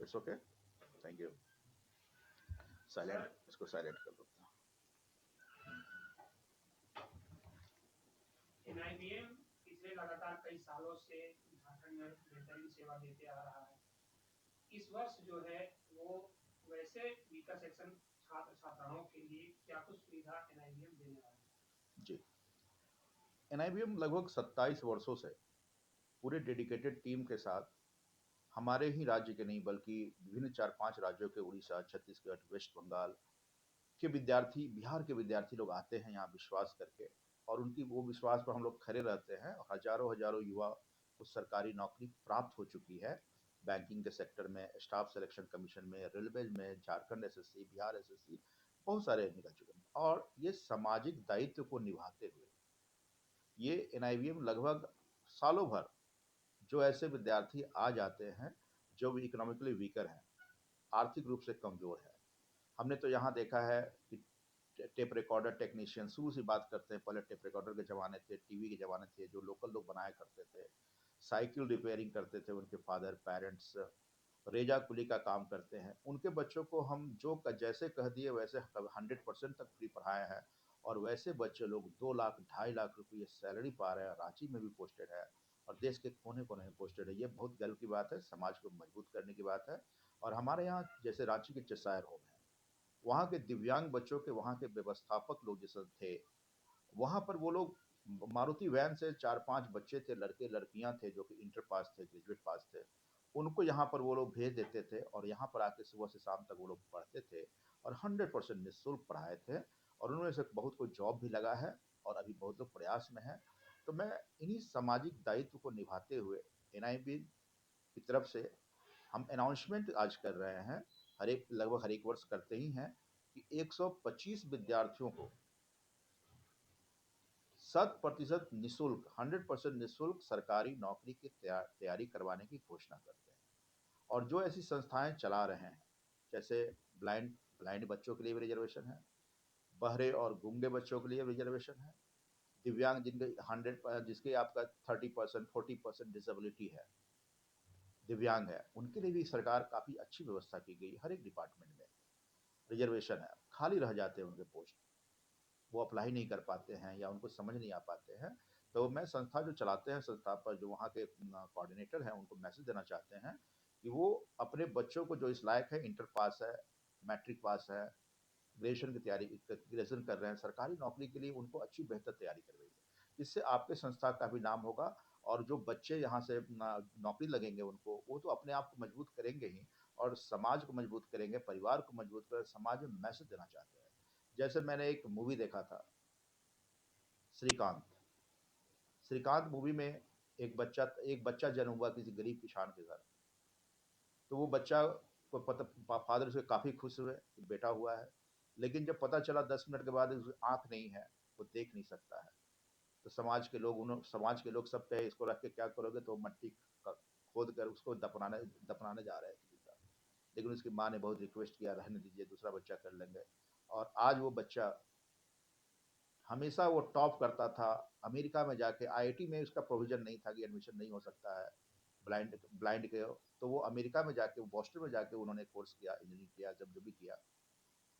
It's okay, thank you. Silent, इसको silent कर दो। एनआईबीएम पिछले लगातार कई सालों से झारखंड में बेहतरीन सेवा देते आ रहा है। इस वर्ष जो है वो वैसे वीकर सेक्शन छात्र छात्राओं के लिए क्या कुछ सुविधा एनआईबीएम देने वाला है? जी, एनआईबीएम लगभग 27 वर्षों से पूरे डेडिकेटेड टीम के साथ हमारे ही राज्य के नहीं बल्कि विभिन्न 4-5 राज्यों के, उड़ीसा, छत्तीसगढ़, वेस्ट बंगाल के विद्यार्थी, बिहार के विद्यार्थी लोग आते हैं यहाँ विश्वास करके, और उनकी वो विश्वास पर हम लोग खरे रहते हैं। और हजारों हजारों युवा को सरकारी नौकरी प्राप्त हो चुकी है, बैंकिंग के सेक्टर में, स्टाफ सिलेक्शन कमीशन में, रेलवे में, झारखंड एसएससी, बिहार एसएससी, बहुत सारे निकल चुके हैं। और ये सामाजिक दायित्व को निभाते हुए ये एनआईबीएम लगभग सालों भर जो ऐसे विद्यार्थी आ जाते हैं जो भी इकोनॉमिकली वीकर हैं, आर्थिक रूप से कमजोर है, हमने तो यहाँ देखा है कि टेप रिकॉर्डर टेक्नीशियन, शुरू से बात करते हैं, पहले टेप रिकॉर्डर के ज़माने थे, टीवी के ज़माने थे, जो लोकल लोग बनाया करते थे, साइकिल रिपेयरिंग करते थे, उनके फादर पेरेंट्स रेजा कुली का काम करते हैं, उनके बच्चों को हम जो जैसे कह दिए वैसे 100% तक फ्री पढ़ाए हैं। और वैसे बच्चे लोग 2 लाख 2.5 लाख रुपये सैलरी पा रहे हैं, रांची में भी पोस्टेड है और देश के कोने कोने में पोस्टेड है। ये बहुत गर्व की बात है, समाज को मजबूत करने की बात है। और हमारे यहाँ जैसे रांची के चेसायर होम है, वहाँ के दिव्यांग बच्चों के वहाँ के व्यवस्थापक लोग जैसे थे, वहाँ पर वो लोग मारुति वैन से 4-5 बच्चे थे, लड़के लड़कियां थे जो कि इंटर पास थे, ग्रेजुएट पास थे, उनको यहाँ पर वो लोग भेज देते थे और यहाँ पर आके सुबह से शाम तक वो लोग पढ़ते थे और 100% निःशुल्क पढ़ाए थे। और उनमें से बहुत को जॉब भी लगा है और अभी बहुत लोग प्रयास में है। तो मैं इन्हीं सामाजिक दायित्व को निभाते हुए एनआईबी की तरफ से हम अनाउंसमेंट आज कर रहे हैं, लगभग हर एक वर्ष करते ही हैं, कि 125 विद्यार्थियों को 100% निःशुल्क, 100% निःशुल्क सरकारी नौकरी की तैयारी करवाने की घोषणा करते हैं। और जो ऐसी संस्थाएं चला रहे हैं, जैसे ब्लाइंड ब्लाइंड बच्चों के लिए भी रिजर्वेशन है, बहरे और गूंगे बच्चों के लिए रिजर्वेशन है, दिव्यांग जिनके 100 जिसके आपका 30% 40% डिसेबिलिटी है, दिव्यांग है, उनके लिए भी सरकार काफ़ी अच्छी व्यवस्था की गई। हर एक डिपार्टमेंट में रिजर्वेशन है, खाली रह जाते हैं उनके पोस्ट, वो अप्लाई नहीं कर पाते हैं या उनको समझ नहीं आ पाते हैं। तो मैं संस्था जो चलाते हैं, संस्था पर जो वहाँ के कोऑर्डिनेटर हैं, उनको मैसेज देना चाहते हैं कि वो अपने बच्चों को जो इस लायक है, इंटर पास है, मैट्रिक पास है, ग्रेजुएशन की तैयारी ग्रेजुएशन कर रहे हैं, सरकारी नौकरी के लिए उनको अच्छी बेहतर तैयारी करवाइए। इससे आपके संस्था का भी नाम होगा और जो बच्चे यहाँ से नौकरी लगेंगे उनको, वो तो अपने आप को मजबूत करेंगे ही और समाज को मजबूत करेंगे, परिवार को मजबूत कर समाज में मैसेज देना चाहते हैं। जैसे मैंने एक मूवी देखा था, श्रीकांत। श्रीकांत मूवी में एक बच्चा जन्म हुआ किसी गरीब किसान के घर। तो वो बच्चा को पता, फादर से काफ़ी खुश हुए कि बेटा हुआ है, लेकिन जब पता चला 10 मिनट के बाद उसकी आँख नहीं है, वो देख नहीं सकता है। तो समाज के लोग सब कहे इसको रख के क्या करोगे, तो मट्टी खोद कर उसको दफनाने दफनाने जा रहे हैं किसी का। लेकिन उसकी माँ ने बहुत रिक्वेस्ट किया, रहने दीजिए, दूसरा बच्चा कर लेंगे। और आज वो बच्चा हमेशा वो टॉप करता था। अमेरिका में जाके आईआईटी में उसका प्रोविजन नहीं था कि एडमिशन नहीं हो सकता है ब्लाइंड ब्लाइंड के, तो वो अमेरिका में जाके, बॉस्टन में जाके उन्होंने कोर्स किया, इंजीनियरिंग किया, जब जो भी किया।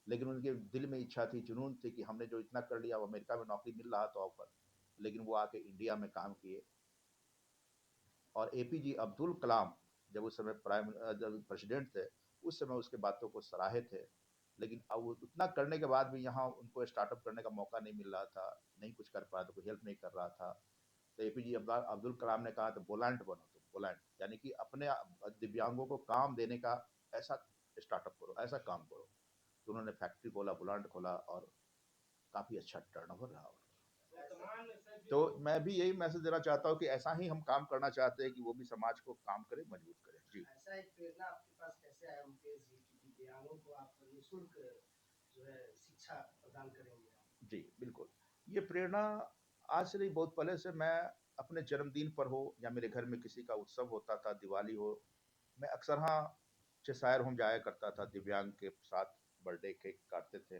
लेकिन उनके दिल में इच्छा थी, जुनून थी कि हमने जो इतना कर लिया, अमेरिका में नौकरी मिल रहा था ऑफर, लेकिन वो आके इंडिया में काम किए। और एपीजे अब्दुल कलाम जब उस समय जब प्रेसिडेंट थे, उस समय उसके बातों को सराहे थे। लेकिन अब वो उतना करने के बाद भी यहाँ उनको स्टार्टअप करने का मौका नहीं मिल रहा था, नहीं कुछ कर पाया, तो कोई हेल्प नहीं कर रहा था। तो एपीजे अब्दुल कलाम ने कहा, तो बोलैंड बनो, तुम बोलैंड, यानी कि अपने दिव्यांगों को काम देने का ऐसा स्टार्टअप करो, ऐसा काम करो। तो उन्होंने फैक्ट्री खोला, बोलैंड खोला और काफ़ी अच्छा टर्नओवर रहा। तो मैं भी यही मैसेज देना चाहता हूँ कि ऐसा ही हम काम करना चाहते हैं कि वो भी समाज को काम करे, मजबूत करे। जी, ऐसा एक प्रेरणा आपके पास कैसे आया मुकेश जी कि दिव्यांगों को आप निःशुल्क जो है शिक्षा प्रदान करेंगे? जी, बिल्कुल। ये प्रेरणा आज से नहीं, बहुत पहले से। मैं अपने जन्मदिन पर हो या मेरे घर में किसी का उत्सव होता था, दिवाली हो, मैं अक्सर हाँ चेसायर होम जाया करता था, दिव्यांग के साथ बर्थडे केक काटते थे।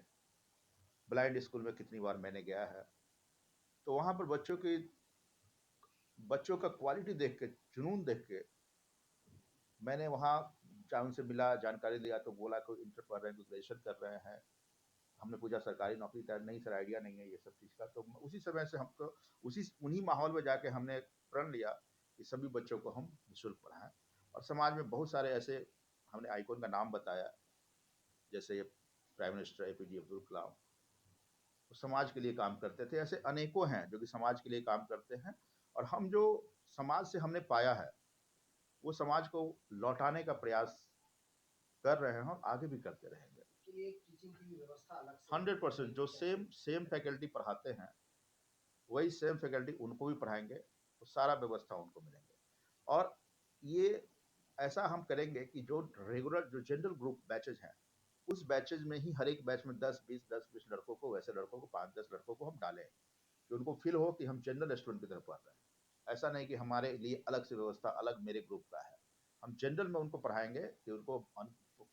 ब्लाइंड स्कूल में कितनी बार मैंने गया है। तो वहाँ पर बच्चों का क्वालिटी देख के, जुनून देख के, मैंने वहाँ चाहे उनसे मिला, जानकारी लिया तो बोला कोई इंटर पढ़ रहे हैं, कोई ग्रेजुएशन कर रहे हैं। हमने पूछा सरकारी नौकरी तैयार नहीं सर, आइडिया नहीं है ये सब चीज़ का। तो उसी समय से हमको उन्हीं माहौल में जाके हमने प्रण लिया कि सभी बच्चों को हम निःशुल्क पढ़ाएं। और समाज में बहुत सारे ऐसे हमने आइकॉन का नाम बताया, जैसे prime minister APJ Abdul Kalam, वो समाज के लिए काम करते थे। ऐसे अनेकों हैं जो कि समाज के लिए काम करते हैं, और हम जो समाज से हमने पाया है वो समाज को लौटाने का प्रयास कर रहे हैं और आगे भी करते रहेंगे। के लिए टीचिंग की व्यवस्था अलग से 100% जो सेम फैकल्टी पढ़ाते हैं वही सेम फैकल्टी उनको भी पढ़ाएंगे, तो सारा व्यवस्था उनको मिलेंगे। और ये ऐसा हम करेंगे कि जो रेगुलर जो जनरल ग्रुप बैचेज हैं, उस बैचेज में ही हर एक बैच में 10-20 लड़कों को, वैसे लड़कों को 5-10 लड़कों को हम डालें कि उनको फील हो कि हम जनरल स्टूडेंट की तरफ पढ़ रहे हैं। ऐसा नहीं कि हमारे लिए अलग से व्यवस्था अलग मेरे ग्रुप का है। हम जनरल में उनको पढ़ाएंगे कि उनको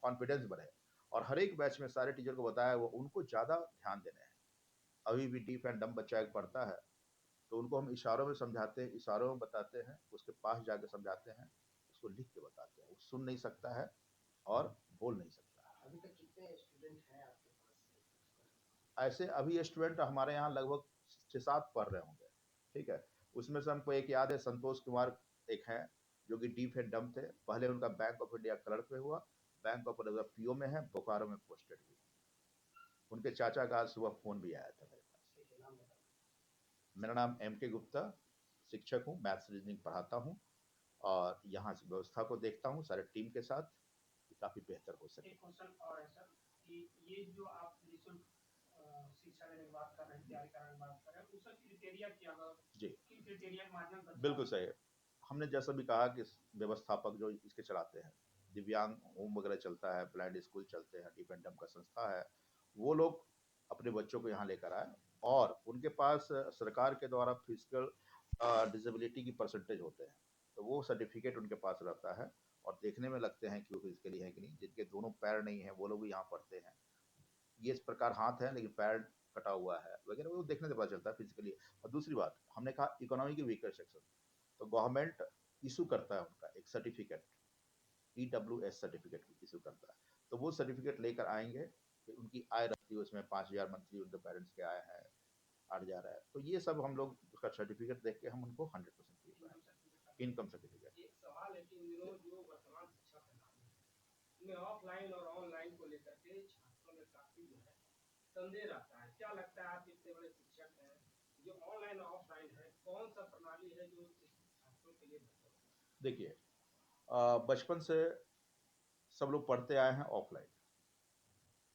कॉन्फिडेंस बढ़े। और हर एक बैच में सारे टीचर को बताया वो उनको ज़्यादा ध्यान देने हैं। अभी भी डीफ एंड डम बच्चा एक पढ़ता है तो उनको हम इशारों में समझाते हैं, इशारों में बताते हैं, उसके पास जाके समझाते हैं, उसको लिख के बताते हैं। वो सुन नहीं सकता है और बोल नहीं सकता है। अभी तक कितने स्टूडेंट हैं आपके पास? ऐसे अभी स्टूडेंट हमारे यहाँ लगभग 6-7 पढ़ रहे होंगे, ठीक है। उसमें से हमको एक याद है, संतोष कुमार एक हैं जो कि डीफ एंड डम थे। पहले उनका बैंक ऑफ इंडिया क्लर्क में हुआ, बैंक ऑफ इंडिया पीओ में है, बोकारो में पोस्टेड भी। उनके चाचा का आज सुबह फोन भी आया था मेरे पास। मेरा नाम एम के गुप्ता, शिक्षक हूँ, मैथ्स रीजनिंग पढ़ाता हूँ और यहाँ से व्यवस्था को देखता हूँ सारे टीम के साथ कि काफी बेहतर हो सके। एक क्वेश्चन और है सर कि ये जो आप निःशुल्क शिक्षा देने की बात कर रहे हैं, तैयारी कराने की बात कर रहे हैं, उसका क्राइटेरिया क्या है? जी, किन क्राइटेरिया के माध्यम से? बिल्कुल सही है। हमने जैसा भी कहा कि व्यवस्थापक जो इसके चलाते हैं, दिव्यांग होम वगैरह चलता है, ब्लाइंड स्कूल चलते हैं, डिपेंडम का संस्था है, वो लोग अपने बच्चों को यहाँ लेकर आए और उनके पास सरकार के द्वारा फिजिकल डिसेबिलिटी की परसेंटेज होते हैं, तो वो सर्टिफिकेट उनके पास रहता है और देखने में लगते हैं कि वो फिजिकली है कि नहीं। जिनके दोनों पैर नहीं है वो लोग भी यहाँ पढ़ते हैं। ये इस प्रकार हाथ है लेकिन पैर कटा हुआ है वगैरह, वो देखने से पता चलता है फिजिकली। और दूसरी बात, हमने कहा इकोनॉमी की वीकर सेक्शन, तो गवर्नमेंट इशू करता है उनका एक सर्टिफिकेट, ईडब्ल्यूएस सर्टिफिकेट इशू करता है। तो वो सर्टिफिकेट लेकर आएंगे कि उनकी आय रहती है उसमें 5,000 मंथली उनके पेरेंट्स के आय है, 8,000 है, तो ये सब हम लोग उसका सर्टिफिकेट देख के हम उनको 100% फीस पाएंगे, इनकम सर्टिफिकेट। एक सवाल है कि इन दिनों जो वर्तमान शिक्षा प्रणाली है में ऑफलाइन और ऑनलाइन को लेकर के छात्रों में काफी जो है संदेह रहता है। क्या लगता है, आप इतने बड़े शिक्षक हैं, जो ऑनलाइन और ऑफलाइन है, कौन सा प्रणाली है जो छात्रों के लिए बेहतर होगा? देखिए, बचपन से सब लोग पढ़ते आए हैं ऑफलाइन।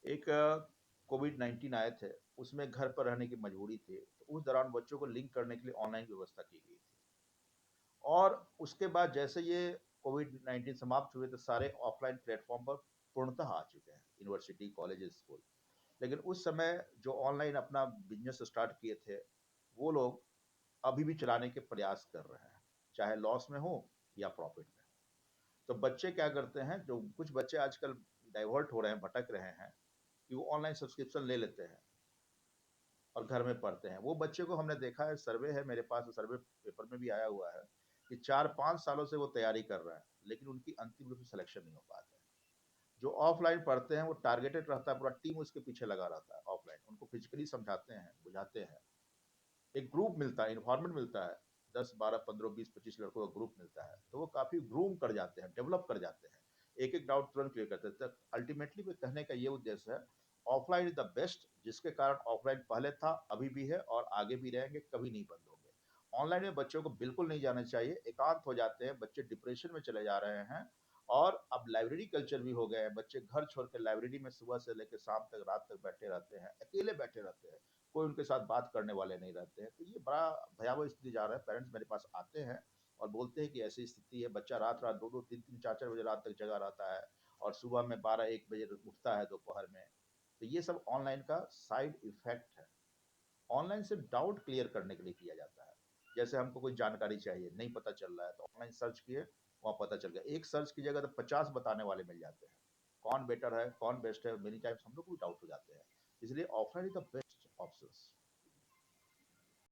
एक कोविड-19 आए थे, उसमें घर पर रहने की मजबूरी थी, तो उस दौरान बच्चों को लिंक करने के लिए ऑनलाइन व्यवस्था की गई थी। और उसके बाद जैसे ये कोविड-19 समाप्त हुए तो सारे ऑफलाइन प्लेटफॉर्म पर पूर्णतः आ चुके हैं, यूनिवर्सिटी, कॉलेज, स्कूल। लेकिन उस समय जो ऑनलाइन अपना बिजनेस स्टार्ट किए थे, वो लोग अभी भी चलाने के प्रयास कर रहे हैं, चाहे लॉस में हो या प्रॉफिट में। तो बच्चे क्या करते हैं, जो कुछ बच्चे आजकल डाइवर्ट हो रहे हैं, भटक रहे हैं कि वो ऑनलाइन सब्सक्रिप्शन ले लेते हैं और घर में पढ़ते हैं। वो बच्चे को हमने देखा है, सर्वे है मेरे पास, सर्वे पेपर में भी आया हुआ है कि 4-5 सालों से वो तैयारी कर रहे हैं, लेकिन उनकी अंतिम रूप से सिलेक्शन नहीं हो पाता है। जो ऑफलाइन पढ़ते हैं वो टारगेटेड रहता है, पूरा टीम उसके पीछे लगा रहता है ऑफलाइन, उनको फिजिकली समझाते हैं, बुझाते हैं, एक ग्रुप मिलता है, इन्वायरमेंट मिलता है, 10, 12, 15, 20, 25 लड़कों का ग्रुप मिलता है, तो वो काफी ग्रूम कर जाते हैं, डेवलप कर जाते हैं, एक एक डाउट तुरंत क्लियर करते हैं। तो अल्टीमेटली कहने का ये उद्देश्य है, ऑफलाइन इज द बेस्ट, जिसके कारण ऑफलाइन पहले था, अभी भी है और आगे भी रहेंगे, कभी नहीं बंद होंगे। ऑनलाइन में बच्चों को बिल्कुल नहीं जाना चाहिए, एकांत हो जाते हैं बच्चे, डिप्रेशन में चले जा रहे हैं। और अब लाइब्रेरी कल्चर भी हो गया है, बच्चे घर छोड़ के लाइब्रेरी में सुबह से लेकर शाम तक, रात तक बैठे रहते हैं, अकेले बैठे रहते हैं, कोई उनके साथ बात करने वाले नहीं रहते हैं। तो ये बड़ा भयावह स्थिति जा रहा है। पेरेंट्स मेरे पास आते हैं और बोलते हैं कि ऐसी स्थिति है, बच्चा रात रात 2-2, 3-3, 4-4 बजे रात तक जगा रहता है और सुबह में 12-1 बजे उठता है दोपहर में। तो ये सब ऑनलाइन का साइड इफेक्ट है। ऑनलाइन सिर्फ डाउट क्लियर करने के लिए किया जाता है। जैसे हमको कोई जानकारी चाहिए, नहीं पता चल रहा है, तो ऑनलाइन सर्च किए, वहाँ पता चल गया। एक सर्च की जगह तो 50 बताने वाले मिल जाते हैं, कौन बेटर है, कौन बेस्ट है, मेनी टाइम्स हम लोग को भी डाउट हो जाते हैं। इसलिए offline is the best options.